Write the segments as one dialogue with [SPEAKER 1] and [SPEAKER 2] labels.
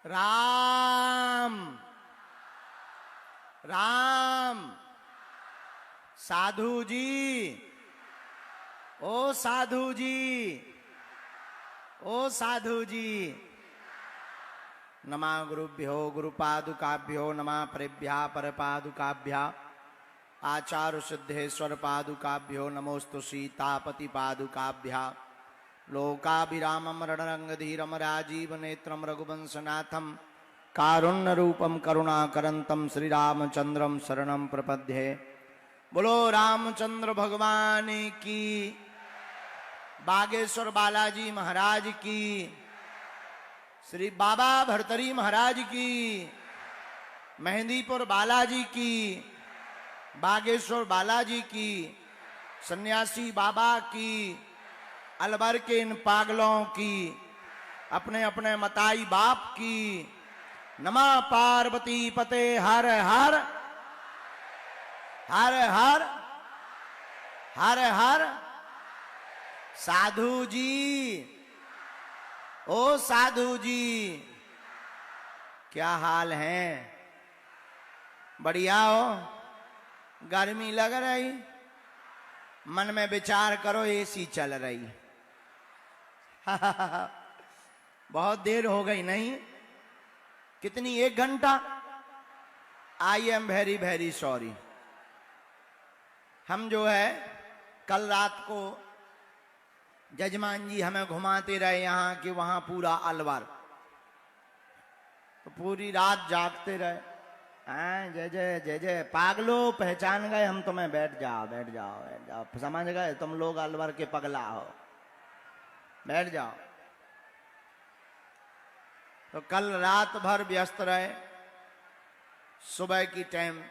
[SPEAKER 1] राम राम। साधु जी, ओ साधु जी, ओ साधु जी। नमः गुरुभ्यो गुरुपादुकाभ्यो नमः परेभ्यः परपादुकाभ्यः आचार्य सिद्धेश्वर पादुकाभ्यो नमोस्तु सीतापति पादुकाभ्यः। लोकाभिरामं रणरंगधीरं राजीव नेत्रं रघुवंशनाथं कारुण्य रूपं करुणाकरंतं श्रीरामचंद्रं शरणं प्रपद्ये। बोलो रामचंद्र भगवान की, बागेश्वर बालाजी महाराज की, श्री बाबा भरतरी महाराज की, मेहंदीपुर बालाजी की, बागेश्वर बालाजी की, सन्यासी बाबा की, अलवर के इन पागलों की, अपने अपने मताई बाप की। नमः पार्वती पते हर हर हर हर हर हर। साधु जी, ओ साधु जी, क्या हाल है? बढ़िया हो? गर्मी लग रही? मन में विचार करो, एसी चल रही। बहुत देर हो गई नहीं? कितनी? 1 घंटा? I am very very sorry. हम जो है कल रात को जजमान जी हमें घुमाते रहे यहाँ कि वहां पूरा अलवर, तो पूरी रात जागते रहे। जय जय जय जय। पागलो पहचान गए हम तुम्हें। बैठ जाओ बैठ जाओ बैठ जाओ, समझ गए तुम लोग अलवर के पगला हो। बैठ जाओ। तो कल रात भर व्यस्त रहे। सुबह की टाइम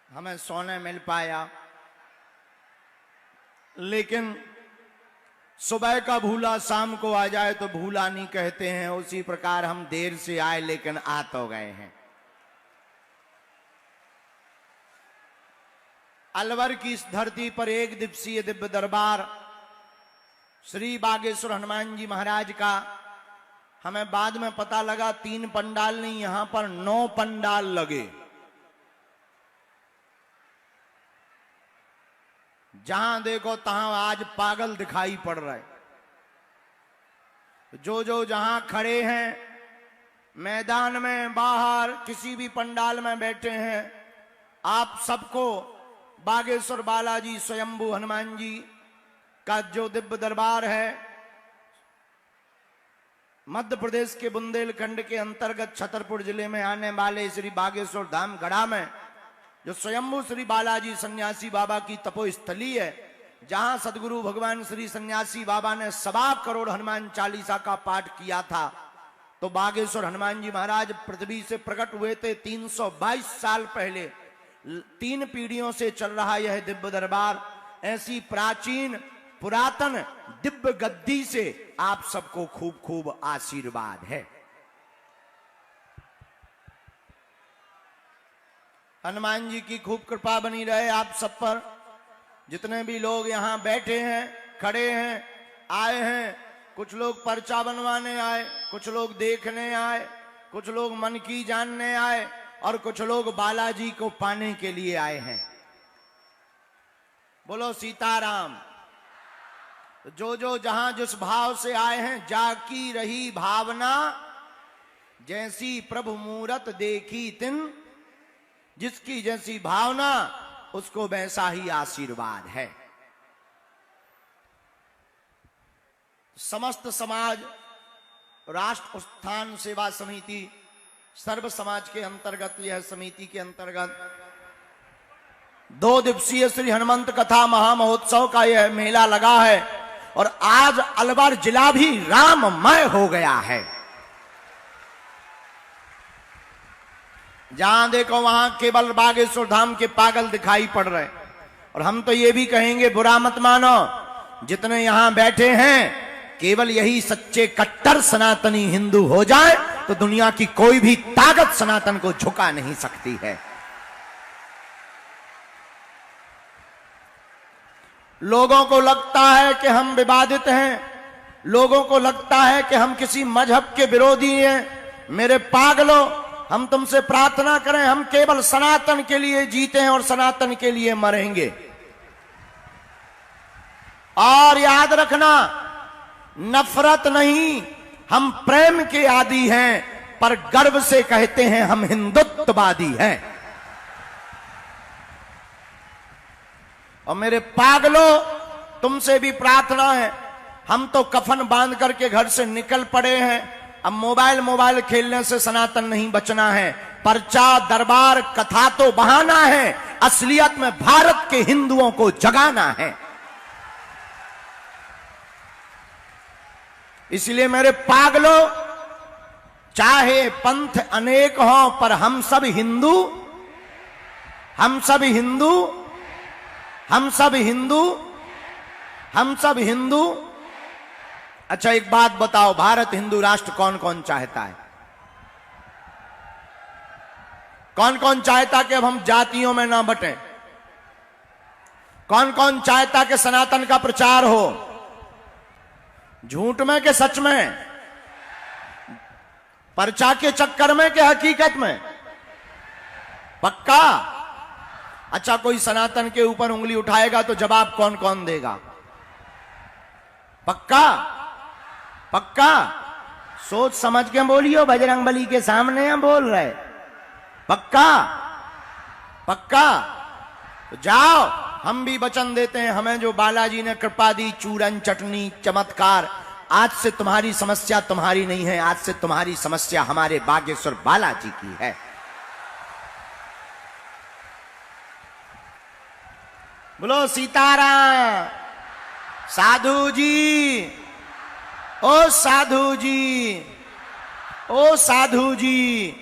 [SPEAKER 1] हमें सोने मिल पाया, लेकिन सुबह का भूला शाम को आ जाए तो भूला नहीं कहते हैं। उसी प्रकार हम देर से आए लेकिन आ तो गए हैं। अलवर की इस धरती पर 1 दिवसीय दिव्य दरबार श्री बागेश्वर हनुमान जी महाराज का हमें बाद में पता लगा 3 पंडाल नहीं, यहां पर 9 पंडाल लगे। जहां देखो तहां आज पागल दिखाई पड़ रहे। जो जो जहां खड़े हैं, मैदान में, बाहर, किसी भी पंडाल में बैठे हैं, आप सबको बागेश्वर बालाजी स्वयंभू हनुमान जी का जो दिव्य दरबार है, मध्य प्रदेश के बुंदेलखंड के अंतर्गत छतरपुर जिले में आने वाले श्री बागेश्वर धाम गढ़ा में जो स्वयंभू श्री बालाजी सन्यासी बाबा की तपोस्थली है, जहां सदगुरु भगवान श्री सन्यासी बाबा ने 1.25 करोड़ हनुमान चालीसा का पाठ किया था। तो बागेश्वर हनुमान जी महाराज पृथ्वी से प्रकट हुए थे 322 साल पहले। 3 पीढ़ियों से चल रहा यह दिव्य दरबार, ऐसी प्राचीन पुरातन दिव्य गद्दी से आप सबको खूब खूब आशीर्वाद है। हनुमान जी की खूब कृपा बनी रहे आप सब पर। जितने भी लोग यहाँ बैठे हैं, खड़े हैं, आए हैं, कुछ लोग पर्चा बनवाने आए, कुछ लोग देखने आए, कुछ लोग मन की जानने आए, और कुछ लोग बालाजी को पाने के लिए आए हैं। बोलो सीताराम। जो जो जहां जिस भाव से आए हैं, जाकी रही भावना, जैसी प्रभु मूरत देखी तिन, जिसकी जैसी भावना उसको वैसा ही आशीर्वाद है। समस्त समाज राष्ट्र उत्थान सेवा समिति सर्व समाज के अंतर्गत, यह समिति के अंतर्गत 2 दिवसीय श्री हनुमंत कथा महामहोत्सव का यह मेला लगा है। और आज अलवर जिला भी राममय हो गया है। जहां देखो वहां केवल बागेश्वर धाम के पागल दिखाई पड़ रहे। और हम तो ये भी कहेंगे, बुरा मत मानो, जितने यहां बैठे हैं केवल यही सच्चे कट्टर सनातनी हिंदू हो जाए तो दुनिया की कोई भी ताकत सनातन को झुका नहीं सकती है। लोगों को लगता है कि हम विवादित हैं, लोगों को लगता है कि हम किसी मजहब के विरोधी हैं। मेरे पागलों, हम तुमसे प्रार्थना करें, हम केवल सनातन के लिए जीते हैं और सनातन के लिए मरेंगे। और याद रखना, नफरत नहीं, हम प्रेम के आदी हैं, पर गर्व से कहते हैं हम हिंदुत्ववादी हैं। और मेरे पागलों, तुमसे भी प्रार्थना है, हम तो कफन बांध करके घर से निकल पड़े हैं। अब मोबाइल खेलने से सनातन नहीं बचना है। पर्चा, दरबार, कथा तो बहाना है, असलियत में भारत के हिंदुओं को जगाना है। इसलिए मेरे पागलों, चाहे पंथ अनेक हों, पर हम सब हिंदू, हम सब हिंदू, हम सब हिंदू, हम सब हिंदू। अच्छा एक बात बताओ, भारत हिंदू राष्ट्र कौन कौन चाहता है? कौन कौन चाहता कि अब हम जातियों में ना बटें? कौन कौन चाहता कि सनातन का प्रचार हो? झूठ में कि सच में? पर्चा के चक्कर में कि हकीकत में? पक्का? अच्छा कोई सनातन के ऊपर उंगली उठाएगा तो जवाब कौन कौन देगा? पक्का? पक्का? सोच समझ के बोलियो, बजरंगबली के सामने हम बोल रहे। पक्का? पक्का? तो जाओ, हम भी वचन देते हैं, हमें जो बालाजी ने कृपा दी, चूरन चटनी चमत्कार, आज से तुम्हारी समस्या तुम्हारी नहीं है, आज से तुम्हारी समस्या हमारे बागेश्वर बालाजी की है। बोलो सीताराम। साधु जी, ओ साधु जी, ओ साधु जी।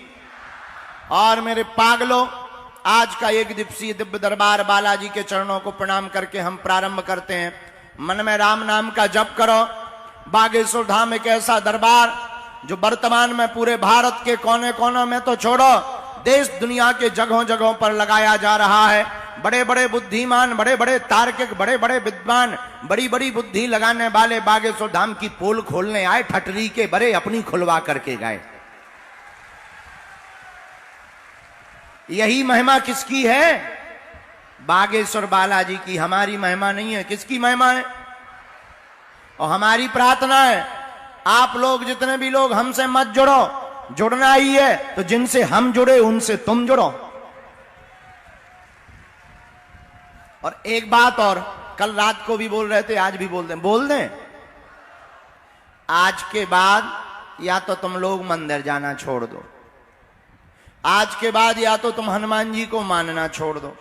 [SPEAKER 1] और मेरे पागलों, आज का एक दिवसीय दिव्य दरबार बालाजी के चरणों को प्रणाम करके हम प्रारंभ करते हैं। मन में राम नाम का जप करो। बागेश्वर धाम एक ऐसा दरबार जो वर्तमान में पूरे भारत के कोने कोने में तो छोड़ो, देश दुनिया के जगहों जगहों पर लगाया जा रहा है। बड़े बड़े बुद्धिमान, बड़े बड़े तार्किक, बड़े बड़े विद्वान, बड़ी बड़ी बुद्धि लगाने वाले बागेश्वर धाम की पोल खोलने आए, ठटरी के बड़े अपनी खुलवा करके गए। यही महिमा किसकी है? बागेश्वर बालाजी की। हमारी महिमा नहीं है। किसकी महिमा है? और हमारी प्रार्थना है, आप लोग जितने भी लोग हमसे मत जुड़ो, जुड़ना ही है तो जिनसे हम जुड़े उनसे तुम जुड़ो। और एक बात और, कल रात को भी बोल रहे थे, आज भी बोल दें। आज के बाद या तो तुम लोग मंदिर जाना छोड़ दो, आज के बाद या तो तुम हनुमान जी को मानना छोड़ दो,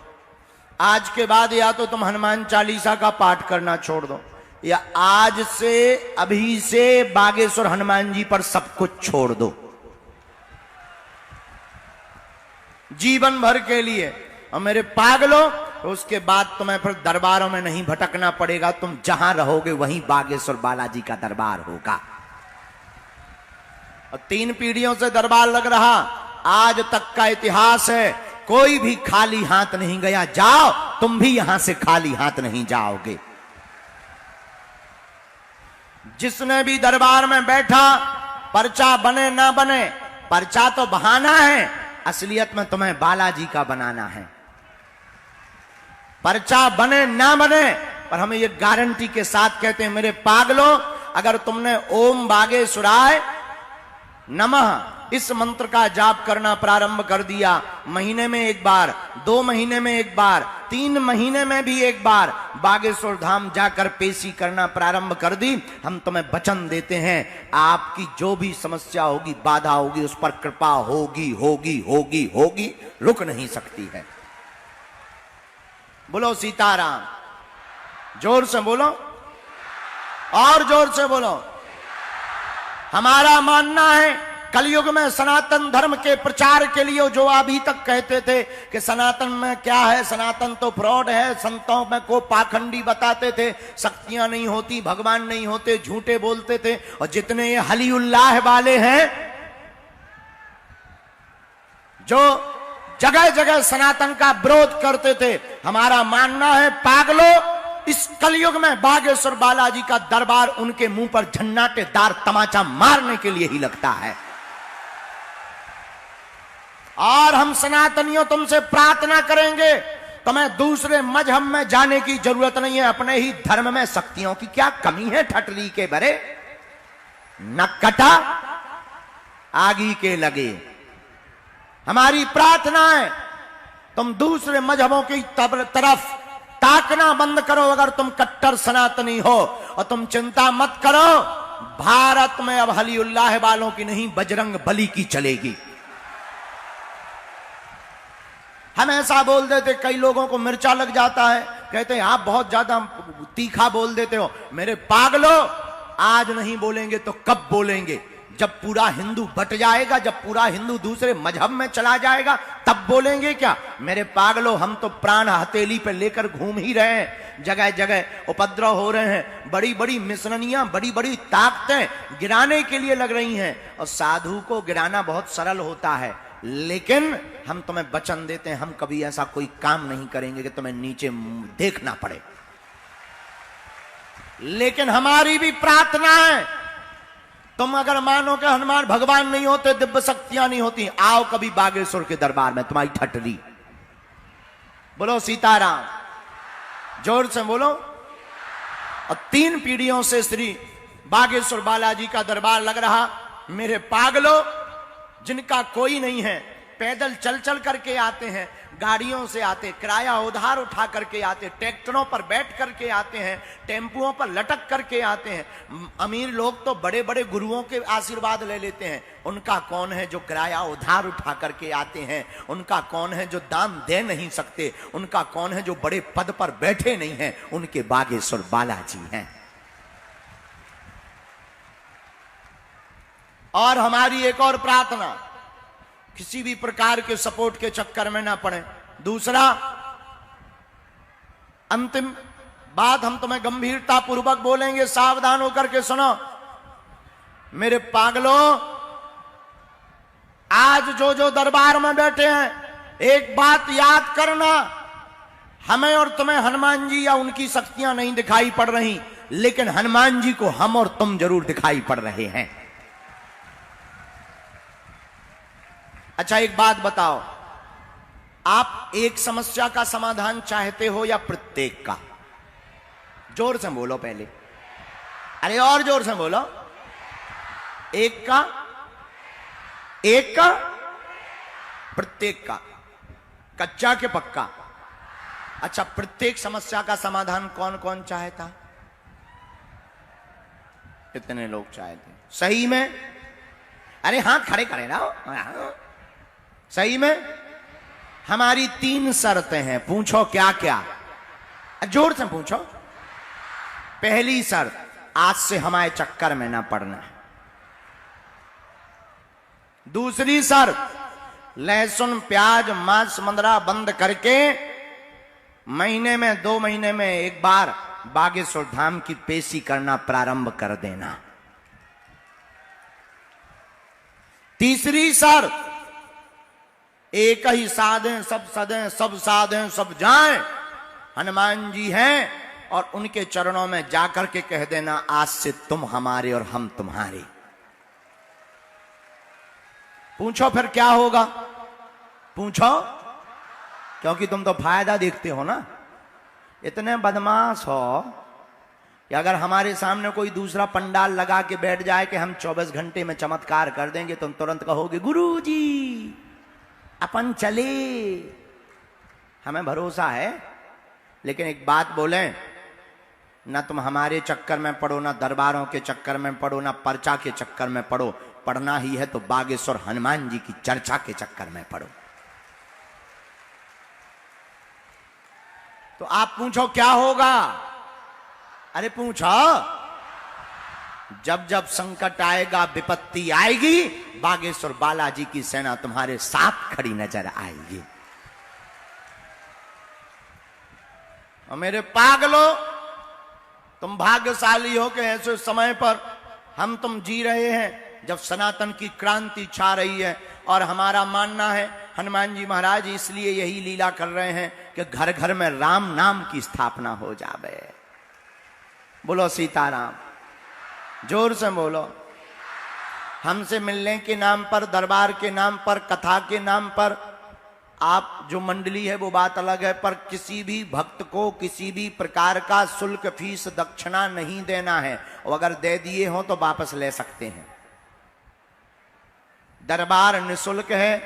[SPEAKER 1] आज के बाद या तो तुम हनुमान चालीसा का पाठ करना छोड़ दो, या आज से अभी से बागेश्वर हनुमान जी पर सब कुछ छोड़ दो, जीवन भर के लिए। और मेरे पागलों, तो उसके बाद तुम्हें फिर दरबारों में नहीं भटकना पड़ेगा, तुम जहां रहोगे वहीं बागेश्वर बालाजी का दरबार होगा। और 3 पीढ़ियों से दरबार लग रहा, आज तक का इतिहास है, कोई भी खाली हाथ नहीं गया। जाओ, तुम भी यहां से खाली हाथ नहीं जाओगे। जिसने भी दरबार में बैठा, पर्चा बने ना बने, पर्चा तो बहाना है, असलियत में तुम्हें बालाजी का बनाना है। पर्चा बने ना बने, पर हमें ये गारंटी के साथ कहते हैं, मेरे पागलों, अगर तुमने ओम बागेश्वराय नमः इस मंत्र का जाप करना प्रारंभ कर दिया, महीने में एक बार, 2 महीने में एक बार, 3 महीने में भी एक बार बागेश्वर धाम जाकर पेशी करना प्रारंभ कर दी, हम तुम्हें वचन देते हैं, आपकी जो भी समस्या होगी, बाधा होगी, उस पर कृपा होगी होगी होगी होगी, रुक नहीं सकती है। बोलो सीताराम। जोर से बोलो, और जोर से बोलो। हमारा मानना है, कलयुग में सनातन धर्म के प्रचार के लिए जो अभी तक कहते थे कि सनातन में क्या है, सनातन तो फ्रॉड है, संतों में को पाखंडी बताते थे, शक्तियां नहीं होती, भगवान नहीं होते, झूठे बोलते थे, और जितने ये हलीउल्लाह वाले हैं जो जगह जगह सनातन का विरोध करते थे, हमारा मानना है पागलों, इस कलयुग में बागेश्वर बालाजी का दरबार उनके मुंह पर झन्नाटेदार तमाचा मारने के लिए ही लगता है। और हम सनातनियों तुमसे प्रार्थना करेंगे, तुम्हें दूसरे मजहब में जाने की जरूरत नहीं है, अपने ही धर्म में शक्तियों की क्या कमी है। ठटली के बरे न कटा आगी के लगे। हमारी प्रार्थना है तुम दूसरे मजहबों की तरफ ताकना बंद करो। अगर तुम कट्टर सनातनी हो, और तुम चिंता मत करो, भारत में अब हलीउल्लाह वालों की नहीं बजरंग बली की चलेगी। हम ऐसा बोल देते, कई लोगों को मिर्चा लग जाता है, कहते हैं आप बहुत ज्यादा तीखा बोल देते हो। मेरे पागलो, आज नहीं बोलेंगे तो कब बोलेंगे? जब पूरा हिंदू बट जाएगा, जब पूरा हिंदू दूसरे मजहब में चला जाएगा, तब बोलेंगे क्या? मेरे पागलो, हम तो प्राण हथेली पे लेकर घूम ही रहे हैं, जगह जगह उपद्रव हो रहे हैं, बड़ी बड़ी मिशनरियां, बड़ी बड़ी ताकतें गिराने के लिए लग रही हैं। और साधु को गिराना बहुत सरल होता है, लेकिन हम तुम्हें वचन देते हैं, हम कभी ऐसा कोई काम नहीं करेंगे कि तुम्हें नीचे देखना पड़े। लेकिन हमारी भी प्रार्थना है, तुम अगर मानो कि हनुमान भगवान नहीं होते, दिव्य शक्तियां नहीं होती, आओ कभी बागेश्वर के दरबार में, तुम्हारी ठटली। बोलो सीताराम, जोर से बोलो। और 3 पीढ़ियों से श्री बागेश्वर बालाजी का दरबार लग रहा। मेरे पागलों, जिनका कोई नहीं है, पैदल चल चल करके आते हैं, गाड़ियों से आते, किराया उधार उठा करके आते, ट्रैक्टरों पर बैठ करके आते हैं, टेम्पुओं पर लटक करके आते हैं। अमीर लोग तो बड़े बड़े गुरुओं के आशीर्वाद ले लेते हैं। उनका कौन है जो किराया उधार उठा करके आते हैं? उनका कौन है जो दान दे नहीं सकते? उनका कौन है जो बड़े पद पर बैठे नहीं हैं? उनके बागेश्वर बालाजी हैं। और हमारी एक और प्रार्थना, किसी भी प्रकार के सपोर्ट के चक्कर में ना पड़े। दूसरा, अंतिम बात हम तुम्हें गंभीरता पूर्वक बोलेंगे, सावधान होकर के सुनो। मेरे पागलों, आज जो जो दरबार में बैठे हैं, एक बात याद करना, हमें और तुम्हें हनुमान जी या उनकी शक्तियां नहीं दिखाई पड़ रही, लेकिन हनुमान जी को हम और तुम जरूर दिखाई पड़ रहे हैं। अच्छा, एक बात बताओ, आप एक समस्या का समाधान चाहते हो या प्रत्येक का? जोर से बोलो पहले, अरे और जोर से बोलो। एक का, एक का, प्रत्येक का, कच्चा के पक्का? अच्छा, प्रत्येक समस्या का समाधान कौन कौन चाहता? कितने लोग चाहते? सही में? अरे हाथ खड़े करें ना। सही में? हमारी 3 शर्तें हैं, पूछो क्या क्या? जोर से पूछो। पहली शर्त, आज से हमारे चक्कर में ना पड़ना। दूसरी शर्त, लहसुन प्याज मांस मंदरा बंद करके महीने में 2 महीने में एक बार बागेश्वर धाम की पेशी करना प्रारंभ कर देना। तीसरी शर्त, एक ही साधें सब सदें, सब साधें सब जाएं, हनुमान जी हैं, और उनके चरणों में जाकर के कह देना, आज से तुम हमारे और हम तुम्हारे। पूछो फिर क्या होगा? पूछो, क्योंकि तुम तो फायदा देखते हो ना। इतने बदमाश हो कि अगर हमारे सामने कोई दूसरा पंडाल लगा के बैठ जाए कि हम 24 घंटे में चमत्कार कर देंगे, तुम तुरंत कहोगे गुरुजी अपन चले। हमें भरोसा है, लेकिन एक बात बोले, ना तुम हमारे चक्कर में पड़ो, ना दरबारों के चक्कर में पड़ो, ना पर्चा के चक्कर में पड़ो। पढ़ना ही है तो बागेश्वर हनुमान जी की चर्चा के चक्कर में पड़ो। तो आप पूछो क्या होगा? अरे पूछो। जब जब संकट आएगा, विपत्ति आएगी, बागेश्वर बालाजी की सेना तुम्हारे साथ खड़ी नजर आएगी। और मेरे पागलों, तुम भाग्यशाली हो कि ऐसे समय पर हम तुम जी रहे हैं जब सनातन की क्रांति छा रही है। और हमारा मानना है, हनुमान जी महाराज इसलिए यही लीला कर रहे हैं कि घर घर में राम नाम की स्थापना हो जावे। बोलो सीताराम, जोर से बोलो। हमसे मिलने के नाम पर, दरबार के नाम पर, कथा के नाम पर आप जो मंडली है वो बात अलग है, पर किसी भी भक्त को किसी भी प्रकार का शुल्क, फीस, दक्षिणा नहीं देना है। और अगर दे दिए हो तो वापस ले सकते हैं। दरबार निशुल्क है,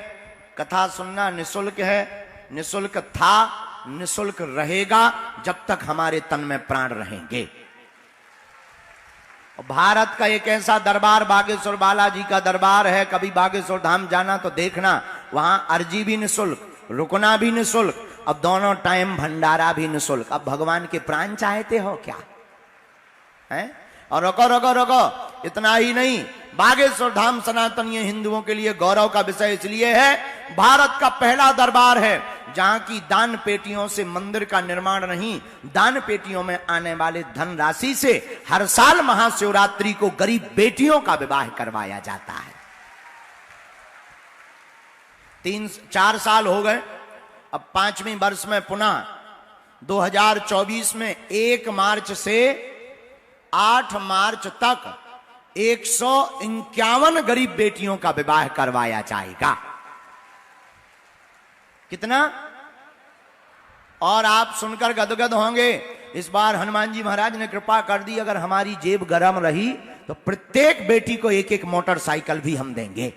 [SPEAKER 1] कथा सुनना निशुल्क है, निशुल्क था, निशुल्क रहेगा जब तक हमारे तन में प्राण रहेंगे। भारत का एक ऐसा दरबार बागेश्वर बालाजी का दरबार है, कभी बागेश्वर धाम जाना तो देखना, वहां अर्जी भी निशुल्क, रुकना भी निशुल्क, अब दोनों टाइम भंडारा भी निशुल्क। अब भगवान के प्राण चाहते हो क्या है? और रोको रोको रोको, इतना ही नहीं, बागेश्वर धाम सनातनीय हिंदुओं के लिए गौरव का विषय इसलिए है, भारत का पहला दरबार है जहां की दान पेटियों से मंदिर का निर्माण नहीं, दान पेटियों में आने वाले धन राशि से हर साल महाशिवरात्रि को गरीब बेटियों का विवाह करवाया जाता है। 3-4 साल हो गए, अब 5वें वर्ष में पुनः 2024 में 1 मार्च से 8 मार्च तक 151 गरीब बेटियों का विवाह करवाया जाएगा। कितना? और आप सुनकर गदगद होंगे, इस बार हनुमान जी महाराज ने कृपा कर दी, अगर हमारी जेब गरम रही तो प्रत्येक बेटी को 1-1 मोटरसाइकिल भी हम देंगे।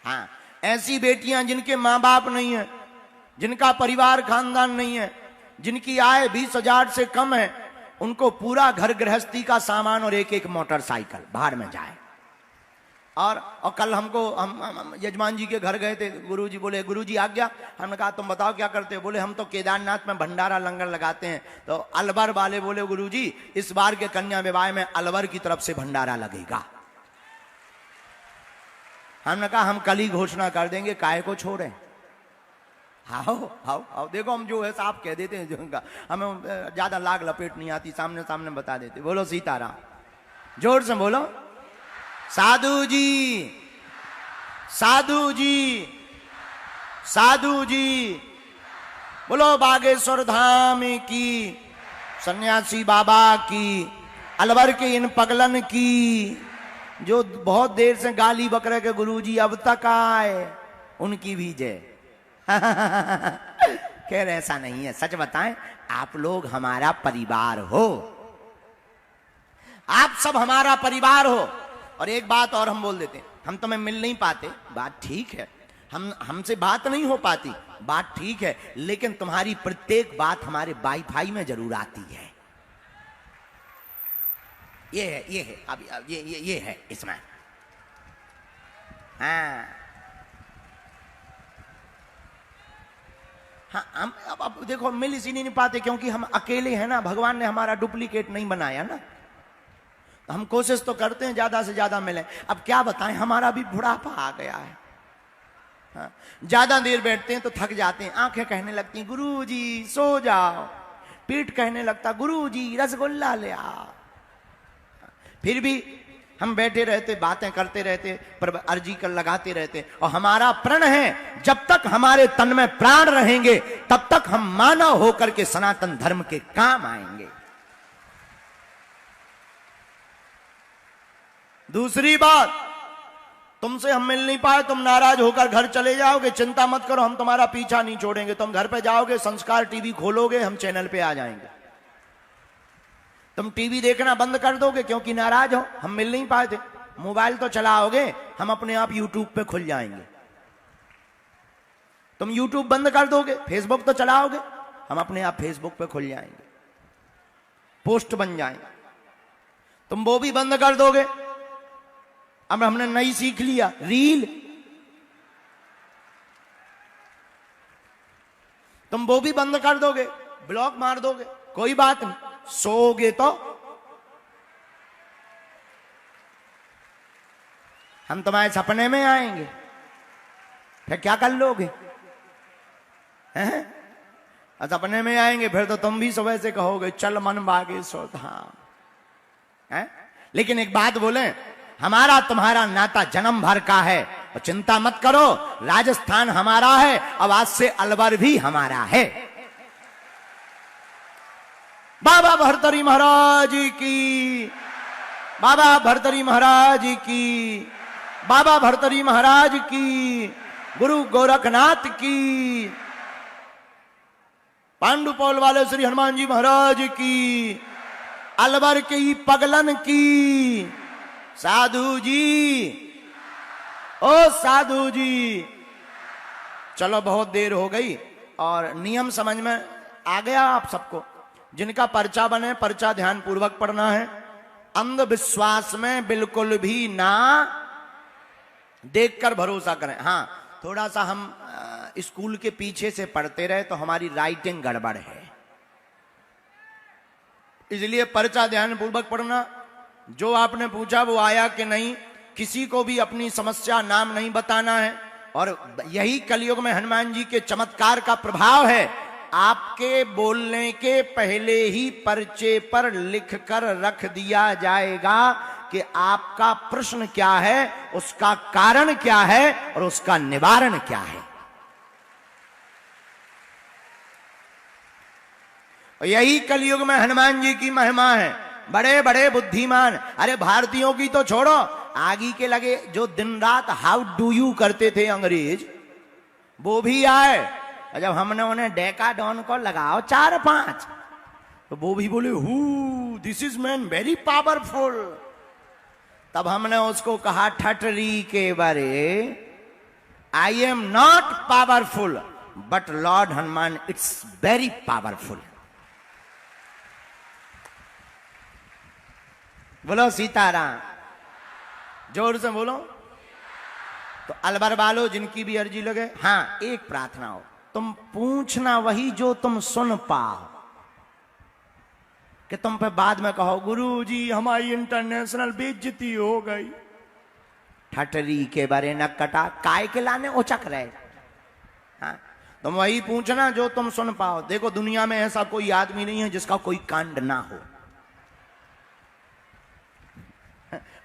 [SPEAKER 1] हाँ, ऐसी बेटियां जिनके मां बाप नहीं है, जिनका परिवार खानदान नहीं है, जिनकी आय 20,000 से कम है, उनको पूरा घर गृहस्थी का सामान और 1-1 मोटरसाइकिल बाहर में जाए। और कल हमको हम यजमान जी के घर गए थे, गुरुजी बोले गुरुजी आ गया, हमने कहा तुम बताओ क्या करते हो? बोले हम तो केदारनाथ में भंडारा लंगर लगाते हैं। तो अलवर वाले बोले गुरुजी इस बार के कन्या विवाह में अलवर की तरफ से भंडारा लगेगा। हमने कहा हम कल ही घोषणा कर देंगे, काहे को छोड़े। आओ आओ आओ, देखो हम जो है साफ कह देते हैं, जो उनका हमें ज्यादा लाग लपेट नहीं आती, सामने सामने बता देते। बोलो सीताराम, जोर से बोलो। साधु जी, साधु जी, साधु जी, बोलो बागेश्वर धाम की, सन्यासी बाबा की, अलवर के इन पगलन की, जो बहुत देर से गाली बक रहे के गुरुजी अब तक आए, उनकी भी जय। कह रहे ऐसा नहीं है, सच बताएं, आप लोग हमारा परिवार हो, आप सब हमारा परिवार हो। और एक बात और हम बोल देते हैं, हम तुम्हें मिल नहीं पाते, बात ठीक है, हमसे बात नहीं हो पाती, बात ठीक है, लेकिन तुम्हारी प्रत्येक बात हमारे वाईफाई में जरूर आती है। ये है अभी ये है इसमें। हाँ हाँ, हम अब देखो मिल इसी नहीं पाते क्योंकि हम अकेले हैं ना, भगवान ने हमारा डुप्लीकेट नहीं बनाया ना। हम कोशिश तो करते हैं ज्यादा से ज्यादा मिले। अब क्या बताएं, हमारा भी बुढ़ापा आ गया है। हाँ, ज्यादा देर बैठते हैं तो थक जाते हैं, आंखें कहने लगती हैं गुरुजी सो जाओ, पीठ कहने लगता गुरुजी रसगुल्ला ले आओ। फिर भी हम बैठे रहते, बातें करते रहते, पर अर्जी कर लगाते रहते। और हमारा प्रण है जब तक हमारे तन में प्राण रहेंगे तब तक हम मानव होकर के सनातन धर्म के काम आएंगे। दूसरी बात, तुमसे हम मिल नहीं पाए, तुम नाराज होकर घर चले जाओगे, चिंता मत करो, हम तुम्हारा पीछा नहीं छोड़ेंगे। तुम घर पे जाओगे, संस्कार टीवी खोलोगे, हम चैनल पे आ जाएंगे। तुम टीवी देखना बंद कर दोगे क्योंकि नाराज हो, हम मिल नहीं पाए थे, मोबाइल तो चलाओगे, हम अपने आप यूट्यूब पे खुल जाएंगे। तुम यूट्यूब बंद कर दोगे, फेसबुक तो चलाओगे, हम अपने आप फेसबुक पे खुल जाएंगे, पोस्ट बन जाएंगे। तुम वो भी बंद कर दोगे, अब हमने नई सीख लिया रील, तुम वो भी बंद कर दोगे, ब्लॉक मार दोगे, कोई बात नहीं, सोओगे तो हम तुम्हारे सपने में आएंगे, फिर क्या कर लोगे? हैं? सपने में आएंगे फिर तो तुम भी सुबह से कहोगे चल मन बागेश्वर धाम। हैं? लेकिन एक बात बोले, हमारा तुम्हारा नाता जन्म भर का है, और चिंता मत करो, राजस्थान हमारा है, अब आज से अलवर भी हमारा है। बाबा भर्तरी महाराज की, बाबा भर्तरी महाराज की, बाबा भर्तरी महाराज की, गुरु गोरखनाथ की, पांडुपौल वाले श्री हनुमान जी महाराज की, अलवर की पगलन की, साधु जी, ओ साधु जी। चलो बहुत देर हो गई और नियम समझ में आ गया आप सबको। जिनका पर्चा बने पर्चा ध्यान पूर्वक पढ़ना है। अंधविश्वास में बिल्कुल भी ना देखकर भरोसा करें। हाँ, थोड़ा सा हम स्कूल के पीछे से पढ़ते रहे तो हमारी राइटिंग गड़बड़ है, इसलिए पर्चा ध्यान पूर्वक पढ़ना। जो आपने पूछा वो आया कि नहीं, किसी को भी अपनी समस्या नाम नहीं बताना है। और यही कलयुग में हनुमान जी के चमत्कार का प्रभाव है। आपके बोलने के पहले ही पर्चे पर लिख कर रख दिया जाएगा कि आपका प्रश्न क्या है, उसका कारण क्या है और उसका निवारण क्या है। यही कलयुग में हनुमान जी की महिमा है। बड़े बड़े बुद्धिमान, अरे भारतीयों की तो छोड़ो, आगे के लगे जो दिन रात हाउ डू यू करते थे अंग्रेज, वो भी आए। जब हमने उन्हें डेकाडॉन को लगाओ 4-5 तो वो भी बोले who this is man very powerful. तब हमने उसको कहा ठटरी के बारे, I am not powerful but Lord Hanuman it's very powerful. बोलो सीताराम, जोर से बोलो। तो अलवर वालों जिनकी भी अर्जी लगे, हाँ एक प्रार्थना हो, तुम पूछना वही जो तुम सुन पाओ, कि तुम पे बाद में कहो गुरु जी हमारी इंटरनेशनल बेइज्जती हो गई। ठटरी के बारे न कटा काय के लाने उचक रहे। हाँ, तुम वही पूछना जो तुम सुन पाओ। देखो दुनिया में ऐसा कोई आदमी नहीं है जिसका कोई कांड ना हो।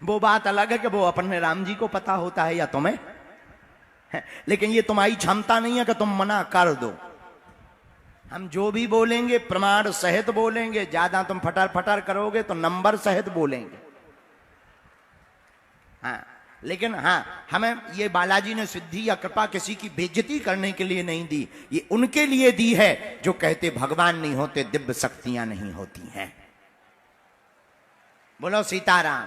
[SPEAKER 1] वो बात अलग है कि वो अपने राम जी को पता होता है या तुम्हें, लेकिन ये तुम्हारी क्षमता नहीं है कि तुम मना कर दो। हम जो भी बोलेंगे प्रमाण सहित बोलेंगे। ज्यादा तुम फटर फटर करोगे तो नंबर सहित बोलेंगे। हाँ, लेकिन हाँ, हमें ये बालाजी ने सिद्धि या कृपा किसी की बेइज्जती करने के लिए नहीं दी, ये उनके लिए दी है जो कहते भगवान नहीं होते, दिव्य शक्तियां नहीं होती हैं। बोलो सीताराम।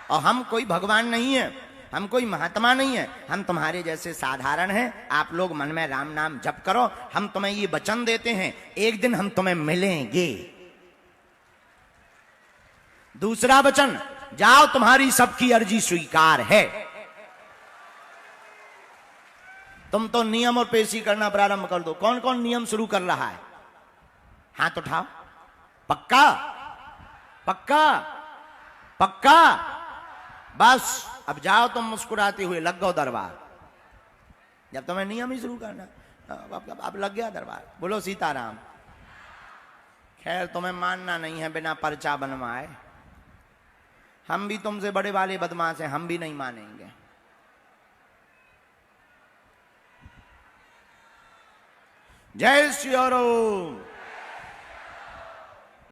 [SPEAKER 1] और हम कोई भगवान नहीं है, हम कोई महात्मा नहीं है, हम तुम्हारे जैसे साधारण हैं। आप लोग मन में राम नाम जप करो। हम तुम्हें ये वचन देते हैं एक दिन हम तुम्हें मिलेंगे। दूसरा वचन, जाओ तुम्हारी सबकी अर्जी स्वीकार है। तुम तो नियम और पेशी करना प्रारंभ कर दो। कौन कौन नियम शुरू कर रहा है? हाथ उठाओ। पक्का पक्का पक्का? बस अब जाओ तुम मुस्कुराते हुए, लग गो दरबार। जब तुम्हें नियम ही शुरू करना, अब लग गया दरबार। बोलो सीताराम। खैर तुम्हें मानना नहीं है बिना पर्चा बनवाए। हम भी तुमसे बड़े वाले बदमाश हैं, हम भी नहीं मानेंगे। जय श्री राम।